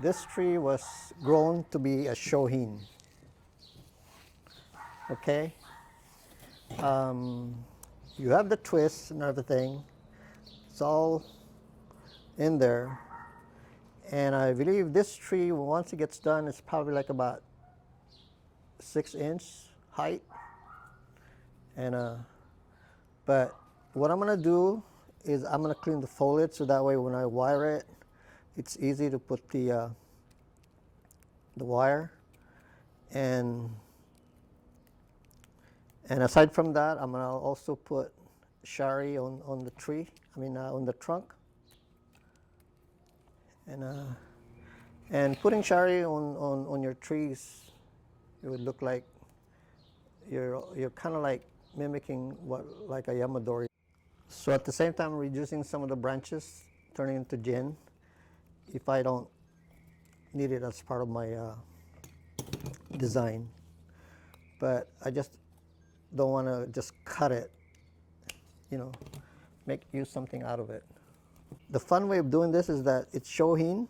This tree was grown to be a shohin. Okay, you have the twists and everything. It's all in there, and I believe this tree, once it gets done, it's probably like about 6 inch height. And but what I'm gonna do is I'm gonna clean the foliage so that way when I wire it, it's easy to put the wire. And aside from that, I'm gonna also put shari on the tree. On the trunk. And putting shari on your trees, it would look like you're kind of like mimicking what like a yamadori. So at the same time, reducing some of the branches, turning into gin, if I don't need it as part of my design. But I just don't want to just cut it, use something out of it. The fun way of doing this is that it's shohin,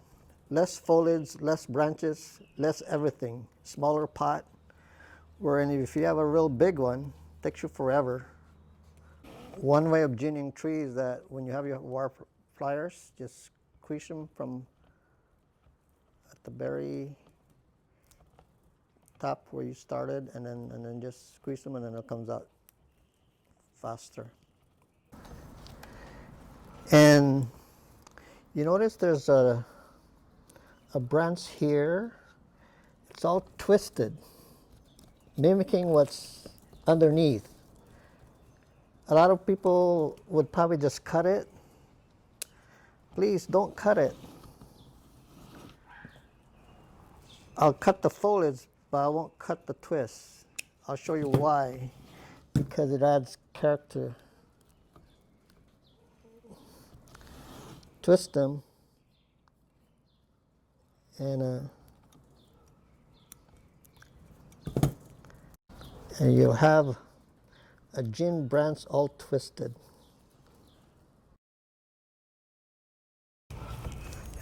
less foliage, less branches, less everything, smaller pot. Wherein if you have a real big one, it takes you forever. One way of ginning trees is that when you have your wire pliers, just squeeze them from at the very top where you started, and then just squeeze them, and then it comes out faster. And you notice there's a branch here. It's all twisted, mimicking what's underneath. A lot of people would probably just cut it. Please don't cut it. I'll cut the foliage, but I won't cut the twists. I'll show you why. Because it adds character. Twist them, and you'll have a gin branch all twisted.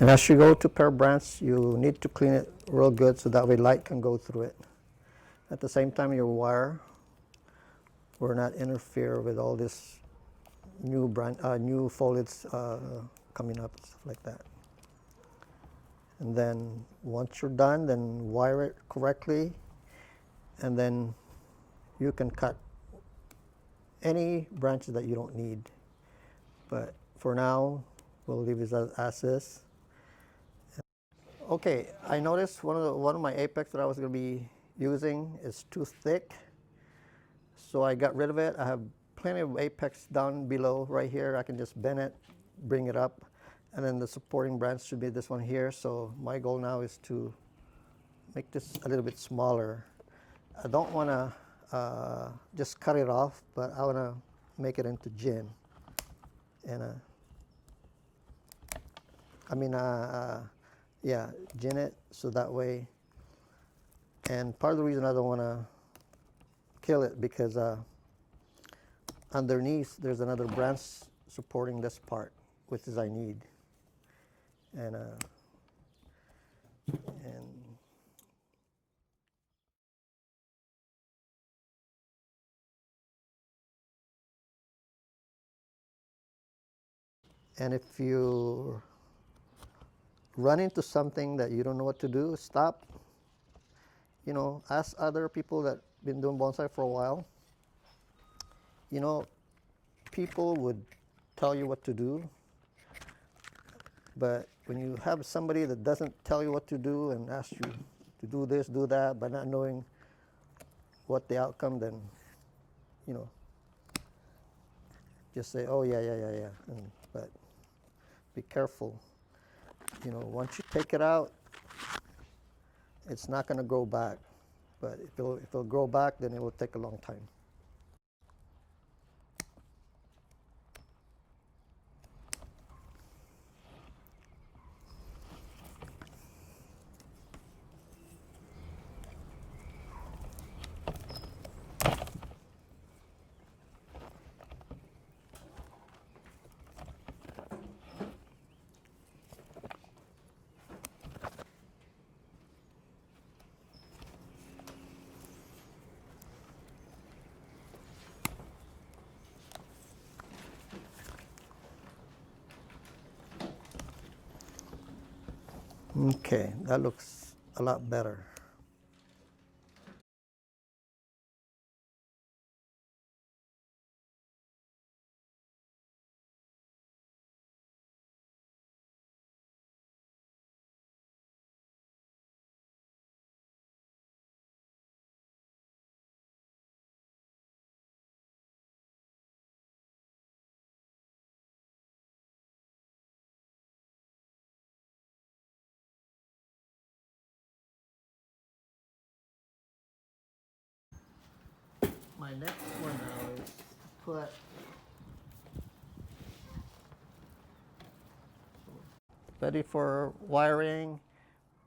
And as you go to per branch, you need to clean it real good so that way light can go through it. At the same time, your wire will not interfere with all this new foliage coming up and stuff like that. And then once you're done, then wire it correctly, and then you can cut any branches that you don't need. But for now, we'll leave it as is. Okay, I noticed one of my apex that I was going to be using is too thick, so I got rid of it. I have plenty of apex down below right here. I can just bend it, bring it up, and then the supporting branch should be this one here. So my goal now is to make this a little bit smaller. I don't want to just cut it off, but I want to make it into gin. And gin it so that way. And part of the reason I don't want to kill it because underneath there's another branch supporting this part, which is I need. And if you run into something that you don't know what to do, stop. Ask other people that been doing bonsai for a while. People would tell you what to do, but when you have somebody that doesn't tell you what to do and asks you to do this, do that, but not knowing what the outcome, then just say, oh yeah, but be careful. Once you take it out, it's not going to grow back. But if it'll grow back, then it will take a long time. Okay, that looks a lot better. My next one now is put ready for wiring,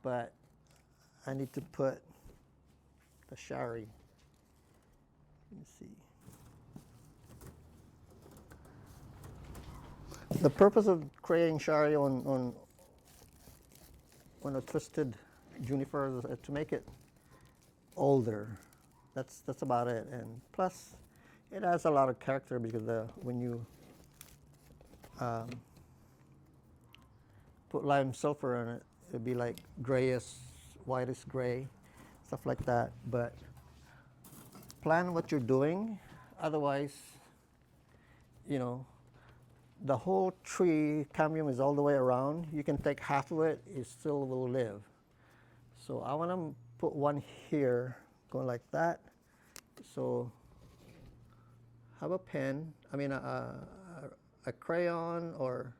but I need to put the shari. Let me see. The purpose of creating shari on a twisted juniper is to make it older. That's about it. And plus, it has a lot of character because when you put lime sulfur in it, it'd be like grayish, whitish gray, stuff like that. But plan what you're doing. Otherwise, you know, the whole tree cambium is all the way around. You can take half of it, it still will live. So I want to put one here, going like that. So have a pen, I mean a crayon, or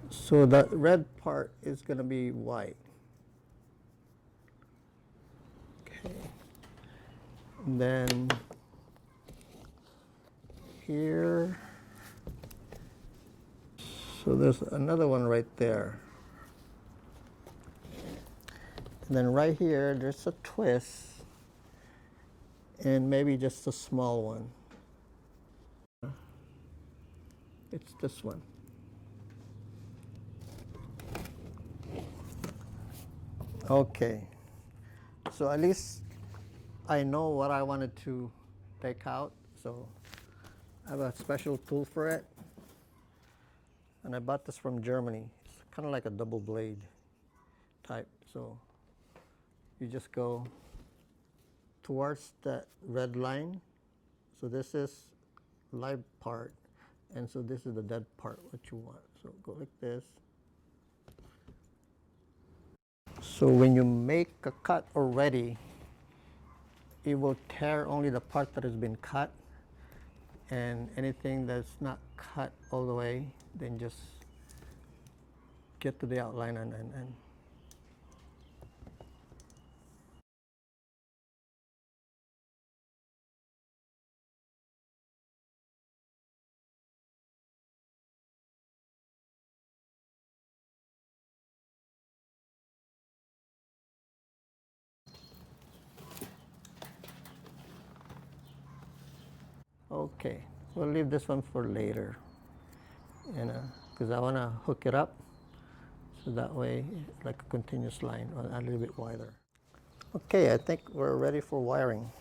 so the red part is going to be white. Okay. And then here, so there's another one right there. And then right here, there's a twist, and maybe just a small one. It's this one. Okay, so at least I know what I wanted to take out. So I have a special tool for it, and I bought this from Germany. It's kind of like a double blade type. So you just go towards that red line. So this is live part, and so this is the dead part, what you want. So go like this. So when you make a cut already, it will tear only the part that has been cut, and anything that's not cut all the way, then just get to the outline and okay, we'll leave this one for later, because I want to hook it up so that way it's like a continuous line, or a little bit wider. Okay, I think we're ready for wiring.